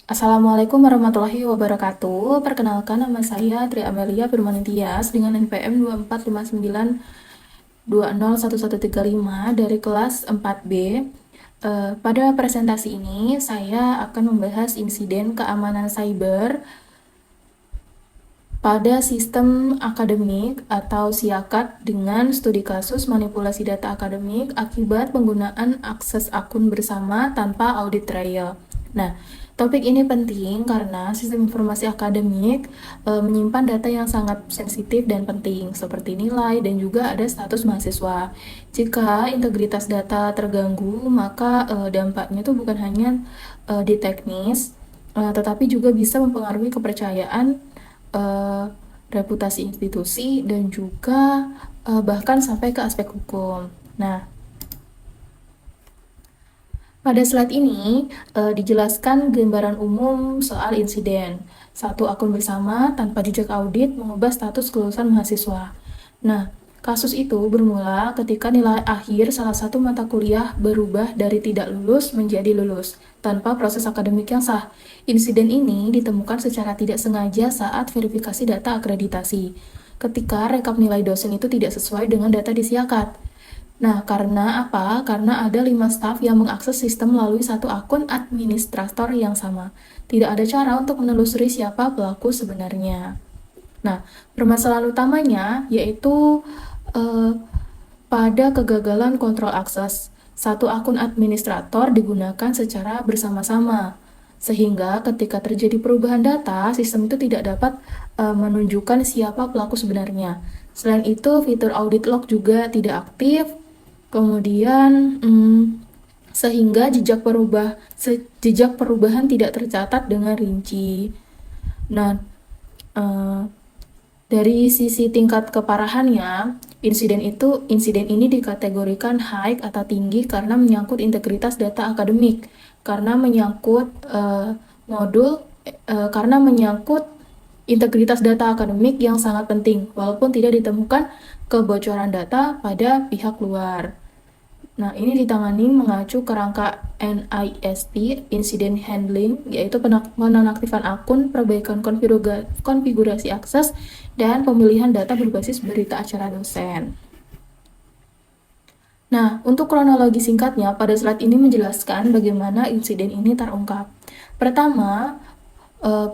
Assalamualaikum warahmatullahi wabarakatuh. Perkenalkan, nama saya Tri Amelia Firman Tias dengan NPM 2459201135 dari kelas 4B. Pada presentasi ini, saya akan membahas insiden keamanan cyber pada sistem akademik atau SIAKAT dengan studi kasus manipulasi data akademik akibat penggunaan akses akun bersama tanpa audit trail. Nah, topik ini penting karena sistem informasi akademik menyimpan data yang sangat sensitif dan penting, seperti nilai dan juga ada status mahasiswa. Jika integritas data terganggu, maka dampaknya itu bukan hanya di teknis, tetapi juga bisa mempengaruhi kepercayaan, reputasi institusi, dan juga bahkan sampai ke aspek hukum. Nah, pada slide ini dijelaskan gambaran umum soal insiden. Satu akun bersama tanpa jejak audit mengubah status kelulusan mahasiswa. Nah, kasus itu bermula ketika nilai akhir salah satu mata kuliah berubah dari tidak lulus menjadi lulus, tanpa proses akademik yang sah. Insiden ini ditemukan secara tidak sengaja saat verifikasi data akreditasi, ketika rekap nilai dosen itu tidak sesuai dengan data di Siakat. Nah, karena apa? Karena ada 5 staf yang mengakses sistem melalui satu akun administrator yang sama. Tidak ada cara untuk menelusuri siapa pelaku sebenarnya. Nah, permasalahan utamanya yaitu pada kegagalan kontrol akses. Satu akun administrator digunakan secara bersama-sama, sehingga ketika terjadi perubahan data, sistem itu tidak dapat menunjukkan siapa pelaku sebenarnya. Selain itu, fitur audit log juga tidak aktif. Kemudian, sehingga jejak perubahan tidak tercatat dengan rinci. Nah, dari sisi tingkat keparahannya, insiden ini dikategorikan high atau tinggi karena menyangkut integritas data akademik, karena menyangkut karena menyangkut integritas data akademik yang sangat penting, walaupun tidak ditemukan kebocoran data pada pihak luar. Nah, ini ditangani mengacu kerangka NIST, Incident Handling, yaitu penonaktifan akun, perbaikan konfigurasi akses, dan pemilihan data berbasis berita acara dosen. Nah, untuk kronologi singkatnya, pada slide ini menjelaskan bagaimana insiden ini terungkap. Pertama,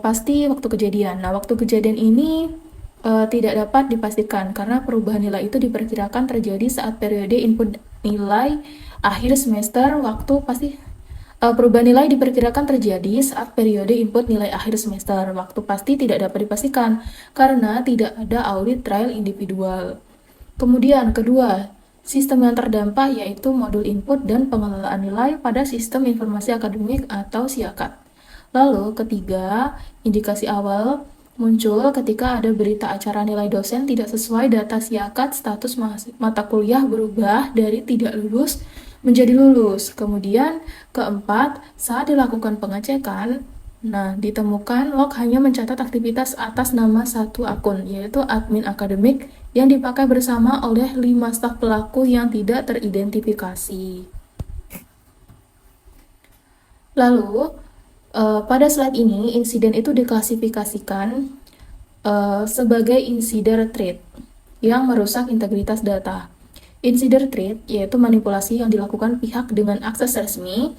pasti waktu kejadian. Nah, waktu kejadian ini tidak dapat dipastikan karena perubahan nilai itu diperkirakan terjadi saat periode input nilai akhir semester. Perubahan nilai diperkirakan terjadi saat periode input nilai akhir semester. Waktu pasti tidak dapat dipastikan karena tidak ada audit trail individual. Kemudian kedua, sistem yang terdampak yaitu modul input dan pengelolaan nilai pada sistem informasi akademik atau SIAKAT. Lalu ketiga, indikasi awal muncul ketika ada berita acara nilai dosen tidak sesuai data SIAKAT, status mata kuliah berubah dari tidak lulus menjadi lulus. Kemudian keempat, saat dilakukan pengecekan, ditemukan log hanya mencatat aktivitas atas nama satu akun, yaitu admin akademik yang dipakai bersama oleh 5 staf pelaku yang tidak teridentifikasi. Lalu, pada slide ini, insiden itu diklasifikasikan sebagai insider threat yang merusak integritas data. Insider threat yaitu manipulasi yang dilakukan pihak dengan akses resmi,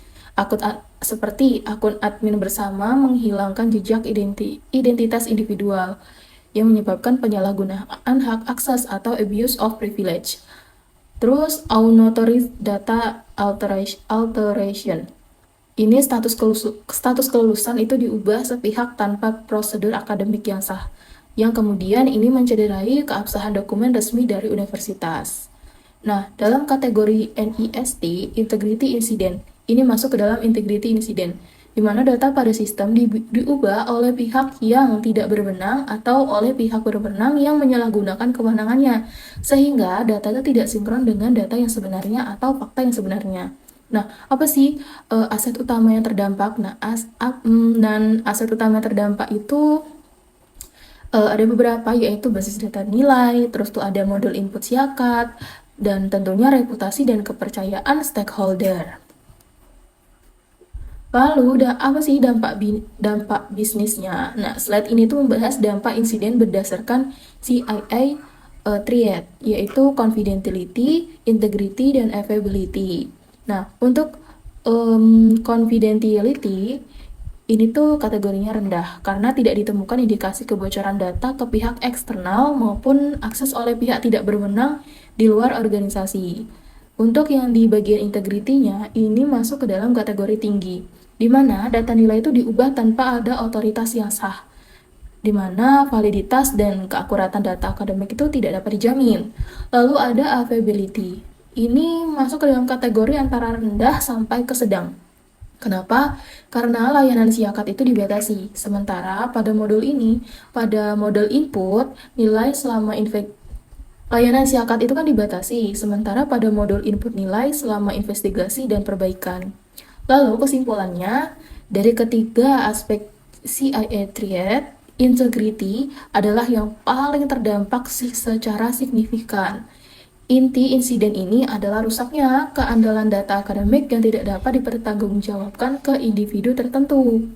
seperti akun admin bersama menghilangkan jejak identitas individual yang menyebabkan penyalahgunaan hak akses atau abuse of privilege. Terus, unauthorized data alteration. Ini status kelulusan itu diubah sepihak tanpa prosedur akademik yang sah, yang kemudian ini mencederai keabsahan dokumen resmi dari universitas. Nah, dalam kategori NIST, Integrity Incident, ini masuk ke dalam Integrity Incident, di mana data pada sistem diubah oleh pihak yang tidak berwenang atau oleh pihak berwenang yang menyalahgunakan kewenangannya, sehingga data itu tidak sinkron dengan data yang sebenarnya atau fakta yang sebenarnya. Nah, apa sih aset utama yang terdampak? Nah, aset utama yang terdampak itu ada beberapa, yaitu basis data nilai, terus tuh ada modul input SIAKAT, dan tentunya reputasi dan kepercayaan stakeholder. Lalu, apa sih dampak bisnisnya? Nah, slide ini tuh membahas dampak insiden berdasarkan CIA triad, yaitu confidentiality, integrity, dan availability. Nah, untuk confidentiality ini tuh kategorinya rendah karena tidak ditemukan indikasi kebocoran data ke pihak eksternal maupun akses oleh pihak tidak berwenang di luar organisasi. Untuk yang di bagian integritinya, ini masuk ke dalam kategori tinggi, di mana data nilai itu diubah tanpa ada otoritas yang sah, di mana validitas dan keakuratan data akademik itu tidak dapat dijamin. Lalu ada availability. Ini masuk ke dalam kategori antara rendah sampai ke sedang. Kenapa? Karena layanan siakat itu dibatasi. Sementara pada modul ini, pada model input, nilai selama layanan siakat itu kan dibatasi, sementara pada modul input nilai selama investigasi dan perbaikan. Lalu kesimpulannya, dari ketiga aspek CIA triad, integrity adalah yang paling terdampak secara signifikan. Inti insiden ini adalah rusaknya keandalan data akademik yang tidak dapat dipertanggungjawabkan ke individu tertentu.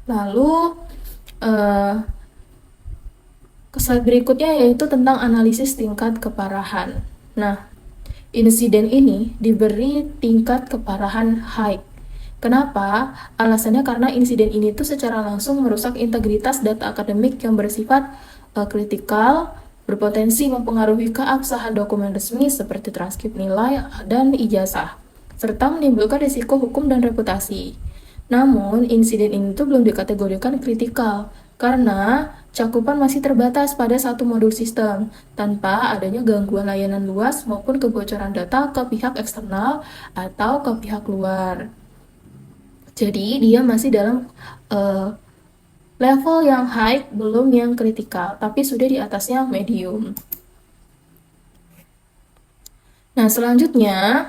Lalu, slide berikutnya yaitu tentang analisis tingkat keparahan. Nah, insiden ini diberi tingkat keparahan high. Kenapa? Alasannya karena insiden ini tuh secara langsung merusak integritas data akademik yang bersifat kritikal, berpotensi mempengaruhi keabsahan dokumen resmi seperti transkrip nilai dan ijazah, serta menimbulkan risiko hukum dan reputasi. Namun, insiden ini tuh belum dikategorikan kritikal, karena cakupan masih terbatas pada satu modul sistem, tanpa adanya gangguan layanan luas maupun kebocoran data ke pihak eksternal atau ke pihak luar. Jadi, dia masih dalam level yang high, belum yang kritikal, tapi sudah di atasnya medium. Nah, selanjutnya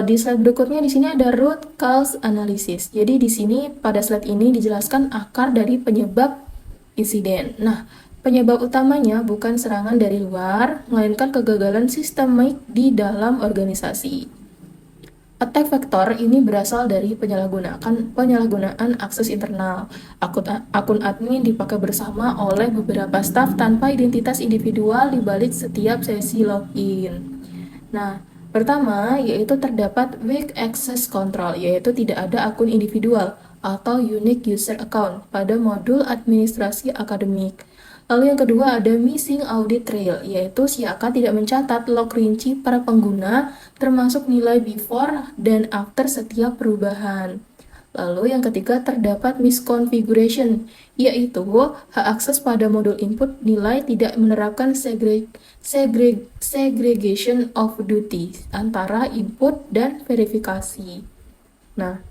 di slide berikutnya di sini ada root cause analysis. Jadi di sini pada slide ini dijelaskan akar dari penyebab insiden. Nah, penyebab utamanya bukan serangan dari luar, melainkan kegagalan sistemik di dalam organisasi. Attack vector ini berasal dari penyalahgunaan akses internal. Akun admin dipakai bersama oleh beberapa staf tanpa identitas individual di balik setiap sesi login. Nah, pertama yaitu terdapat weak access control, yaitu tidak ada akun individual atau unique user account pada modul administrasi akademik. Lalu yang kedua ada missing audit trail, yaitu si AK tidak mencatat log rinci para pengguna, termasuk nilai before dan after setiap perubahan. Lalu yang ketiga terdapat misconfiguration, yaitu hak akses pada modul input nilai tidak menerapkan segregation of duties antara input dan verifikasi. Nah,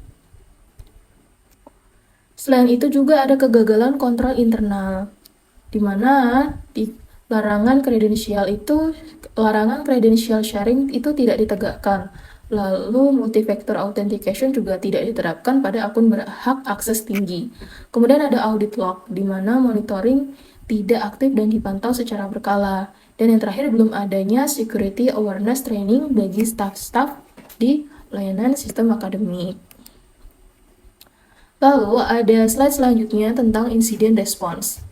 selain itu juga ada kegagalan kontrol internal, di mana larangan kredensial sharing itu tidak ditegakkan. Lalu multi-factor authentication juga tidak diterapkan pada akun berhak akses tinggi. Kemudian ada audit log, di mana monitoring tidak aktif dan dipantau secara berkala. Dan yang terakhir belum adanya security awareness training bagi staff-staff di layanan sistem akademik. Lalu ada slide selanjutnya tentang insiden response.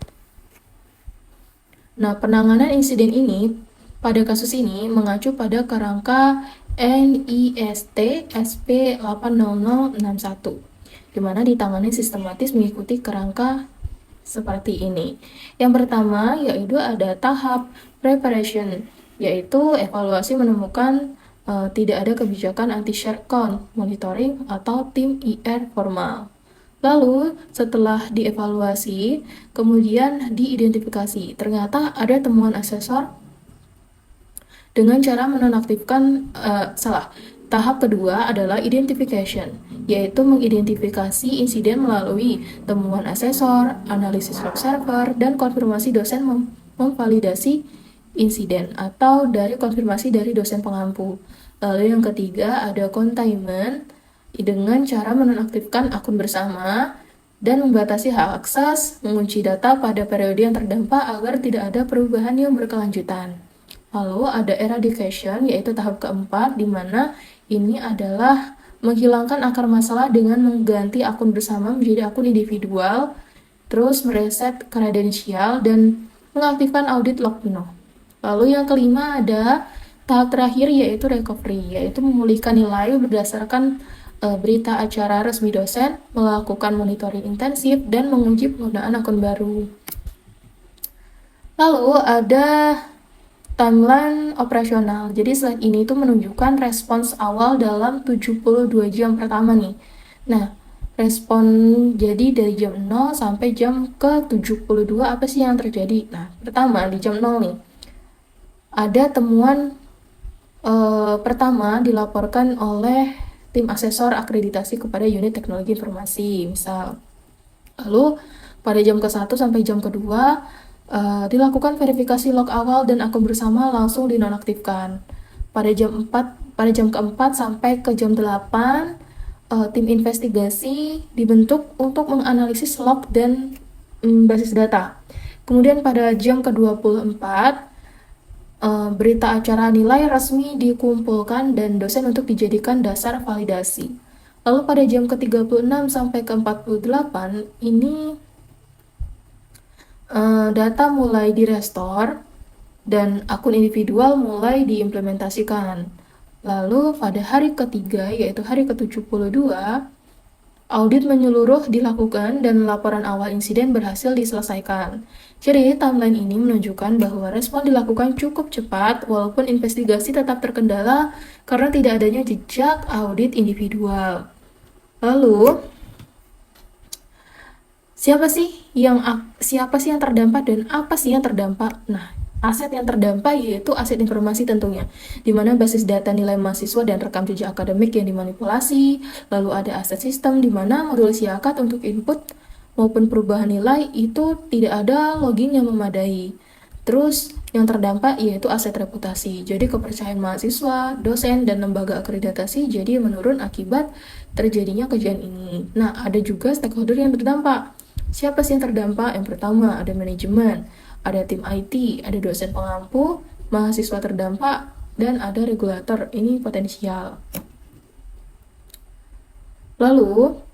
Nah, penanganan insiden ini pada kasus ini mengacu pada kerangka NIST SP 80061, di mana ditangani sistematis mengikuti kerangka seperti ini. Yang pertama yaitu ada tahap preparation, yaitu evaluasi menemukan tidak ada kebijakan anti-share count, monitoring, atau tim IR formal. Lalu, setelah dievaluasi, kemudian diidentifikasi. Ternyata ada temuan asesor dengan cara menonaktifkan, Tahap kedua adalah identification, yaitu mengidentifikasi insiden melalui temuan asesor, analisis log server, dan konfirmasi dosen memvalidasi insiden atau dari konfirmasi dari dosen pengampu. Lalu yang ketiga ada containment, dengan cara menonaktifkan akun bersama dan membatasi hak akses, mengunci data pada periode yang terdampak agar tidak ada perubahan yang berkelanjutan. Lalu ada eradication, yaitu tahap keempat, di mana ini adalah menghilangkan akar masalah dengan mengganti akun bersama menjadi akun individual, terus mereset kredensial, dan mengaktifkan audit log penuh. Lalu yang kelima ada tahap terakhir yaitu recovery, yaitu memulihkan nilai berdasarkan berita acara resmi dosen, melakukan monitoring intensif, dan menguji penggunaan akun baru. Lalu ada timeline operasional. Jadi slide ini tuh menunjukkan respons awal dalam 72 jam pertama nih. Nah, respon jadi dari jam 0 sampai jam ke 72 apa sih yang terjadi? Nah, pertama di jam 0 nih. Ada temuan pertama dilaporkan oleh tim asesor akreditasi kepada unit teknologi informasi, misal. Lalu pada jam ke-1 sampai jam kedua dilakukan verifikasi log awal dan akun bersama langsung dinonaktifkan. Pada jam keempat sampai ke jam 8 tim investigasi dibentuk untuk menganalisis log dan basis data. Kemudian pada jam ke-24 berita acara nilai resmi dikumpulkan dan dosen untuk dijadikan dasar validasi. Lalu pada jam ke-36 sampai ke-48 ini data mulai direstore dan akun individual mulai diimplementasikan. Lalu pada hari ketiga yaitu hari ke-72 audit menyeluruh dilakukan dan laporan awal insiden berhasil diselesaikan. Jadi, timeline ini menunjukkan bahwa respon dilakukan cukup cepat walaupun investigasi tetap terkendala karena tidak adanya jejak audit individual. Lalu, siapa sih yang terdampak dan apa sih yang terdampak? Nah, aset yang terdampak yaitu aset informasi tentunya, di mana basis data nilai mahasiswa dan rekam jejak akademik yang dimanipulasi, lalu ada aset sistem di mana modul siakat untuk input maupun perubahan nilai itu tidak ada login yang memadai. Terus yang terdampak yaitu aset reputasi, jadi kepercayaan mahasiswa, dosen, dan lembaga akreditasi jadi menurun akibat terjadinya kejadian ini. Nah, ada juga stakeholder yang terdampak. Siapa sih yang terdampak? Yang pertama ada manajemen, ada tim IT, ada dosen pengampu, mahasiswa terdampak, dan ada regulator. Ini potensial. Lalu,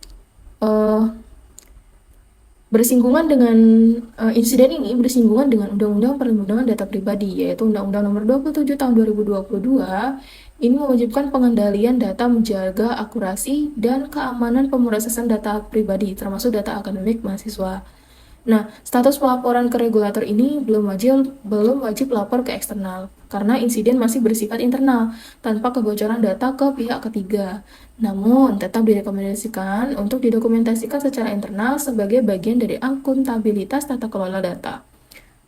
insiden ini bersinggungan dengan Undang-Undang Perlindungan Data Pribadi, yaitu Undang-Undang Nomor 27 Tahun 2022. Ini mewajibkan pengendalian data, menjaga akurasi dan keamanan pemrosesan data pribadi, termasuk data akademik mahasiswa. Nah, status pelaporan ke regulator ini belum wajib lapor ke eksternal, karena insiden masih bersifat internal, tanpa kebocoran data ke pihak ketiga. Namun, tetap direkomendasikan untuk didokumentasikan secara internal sebagai bagian dari akuntabilitas tata kelola data.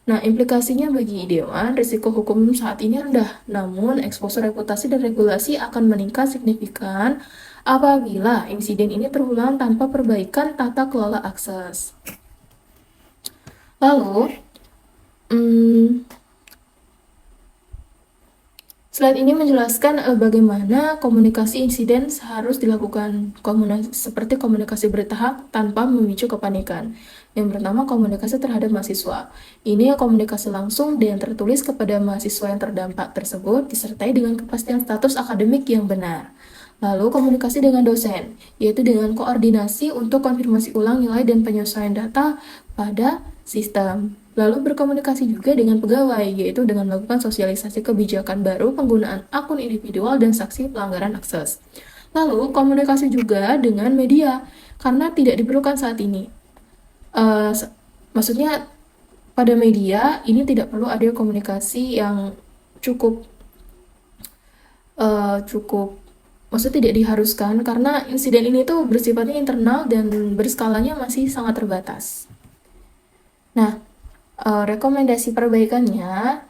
Nah, implikasinya bagi Dewan, risiko hukum saat ini rendah, namun eksposur reputasi dan regulasi akan meningkat signifikan apabila insiden ini terulang tanpa perbaikan tata kelola akses. Lalu, slide ini menjelaskan bagaimana komunikasi insiden harus dilakukan, seperti komunikasi bertahap tanpa memicu kepanikan. Yang pertama, komunikasi terhadap mahasiswa. Ini komunikasi langsung dan tertulis kepada mahasiswa yang terdampak tersebut, disertai dengan kepastian status akademik yang benar. Lalu, komunikasi dengan dosen, yaitu dengan koordinasi untuk konfirmasi ulang nilai dan penyesuaian data pada sistem. Lalu berkomunikasi juga dengan pegawai, yaitu dengan melakukan sosialisasi kebijakan baru, penggunaan akun individual, dan saksi pelanggaran akses. Lalu komunikasi juga dengan media, karena tidak diperlukan saat ini. Maksudnya pada media ini tidak perlu ada komunikasi yang cukup, maksudnya tidak diharuskan karena insiden ini tuh bersifatnya internal dan berskalanya masih sangat terbatas. Nah, rekomendasi perbaikannya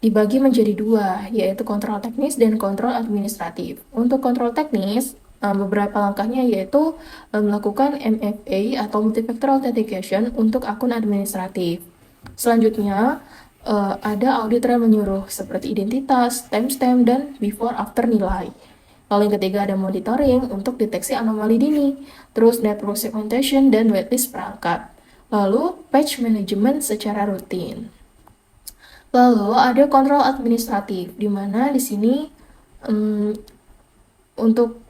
dibagi menjadi dua, yaitu kontrol teknis dan kontrol administratif. Untuk kontrol teknis, beberapa langkahnya yaitu melakukan MFA atau Multifactor Authentication untuk akun administratif. Selanjutnya, ada audit rem menyuruh seperti identitas, timestamp, dan before-after nilai. Lalu yang ketiga ada monitoring untuk deteksi anomali dini, terus network segmentation, dan waitlist perangkat. Lalu, patch management secara rutin. Lalu, ada kontrol administratif, di mana di sini Untuk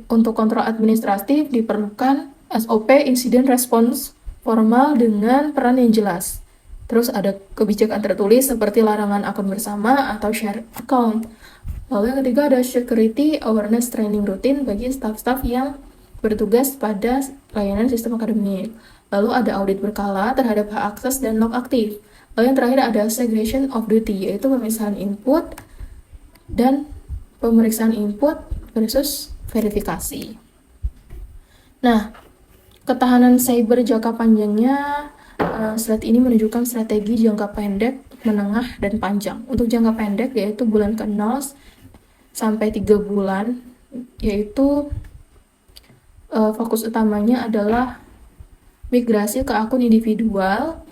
kontrol administratif diperlukan SOP Incident Response formal dengan peran yang jelas. Terus ada kebijakan tertulis seperti larangan akun bersama atau share account. Lalu yang ketiga ada security awareness training rutin bagi staf-staf yang bertugas pada layanan sistem akademik. Lalu ada audit berkala terhadap hak akses dan log aktif. Lalu yang terakhir ada segregation of duty, yaitu pemisahan input dan pemeriksaan input versus verifikasi. Nah, ketahanan cyber jangka panjangnya, slide ini menunjukkan strategi jangka pendek, menengah, dan panjang. Untuk jangka pendek yaitu bulan ke-0 sampai 3 bulan, yaitu fokus utamanya adalah migrasi ke akun individual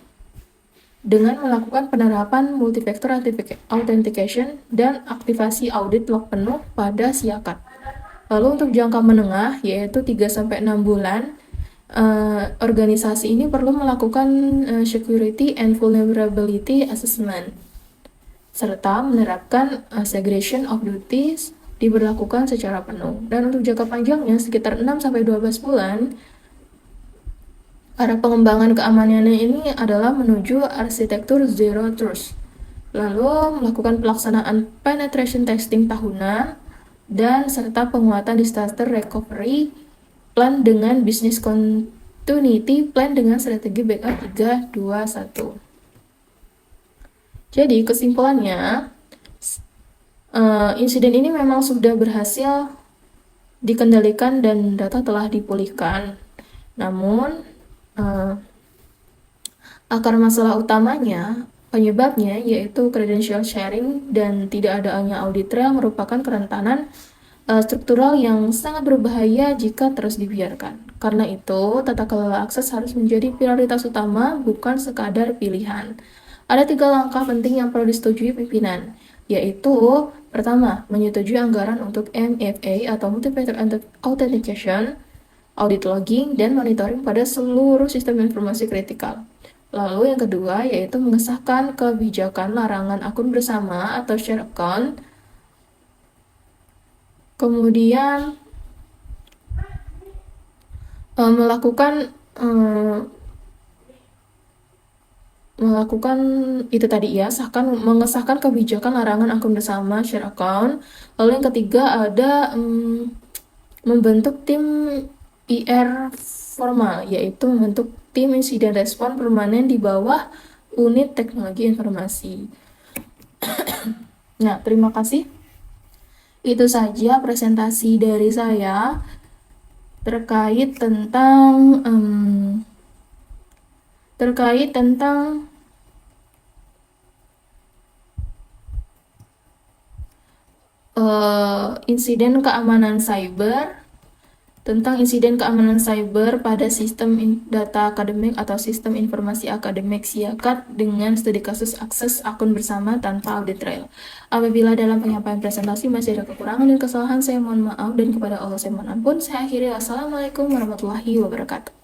dengan melakukan penerapan multifactor authentication dan aktivasi audit log penuh pada SIAKAT. Lalu untuk jangka menengah yaitu 3-6 bulan, organisasi ini perlu melakukan security and vulnerability assessment serta menerapkan segregation of duties diberlakukan secara penuh. Dan untuk jangka panjangnya sekitar 6-12 bulan, arah pengembangan keamanannya ini adalah menuju arsitektur Zero Trust. Lalu melakukan pelaksanaan penetration testing tahunan dan serta penguatan disaster recovery plan dengan business continuity plan dengan strategi backup 3, 2, 1. Jadi kesimpulannya, insiden ini memang sudah berhasil dikendalikan dan data telah dipulihkan. Namun, akar masalah utamanya, penyebabnya yaitu credential sharing dan tidak adanya audit trail merupakan kerentanan struktural yang sangat berbahaya jika terus dibiarkan. Karena itu, tata kelola akses harus menjadi prioritas utama, bukan sekadar pilihan. Ada 3 langkah penting yang perlu disetujui pimpinan, yaitu pertama, menyetujui anggaran untuk MFA atau Multi-Factor Authentication, audit logging, dan monitoring pada seluruh sistem informasi kritikal. Lalu yang kedua yaitu mengesahkan kebijakan larangan akun bersama atau share account. Kemudian melakukan itu tadi ya, mengesahkan kebijakan larangan akun bersama share account. Lalu yang ketiga ada membentuk tim IR formal, yaitu membentuk tim insiden respon permanen di bawah unit teknologi informasi. Nah, terima kasih. Itu saja presentasi dari saya terkait tentang insiden keamanan cyber pada sistem data akademik atau sistem informasi akademik SIAKAT dengan studi kasus akses akun bersama tanpa audit trail. Apabila dalam penyampaian presentasi masih ada kekurangan dan kesalahan, saya mohon maaf, dan kepada Allah saya mohon ampun. Saya akhiri. Assalamualaikum warahmatullahi wabarakatuh.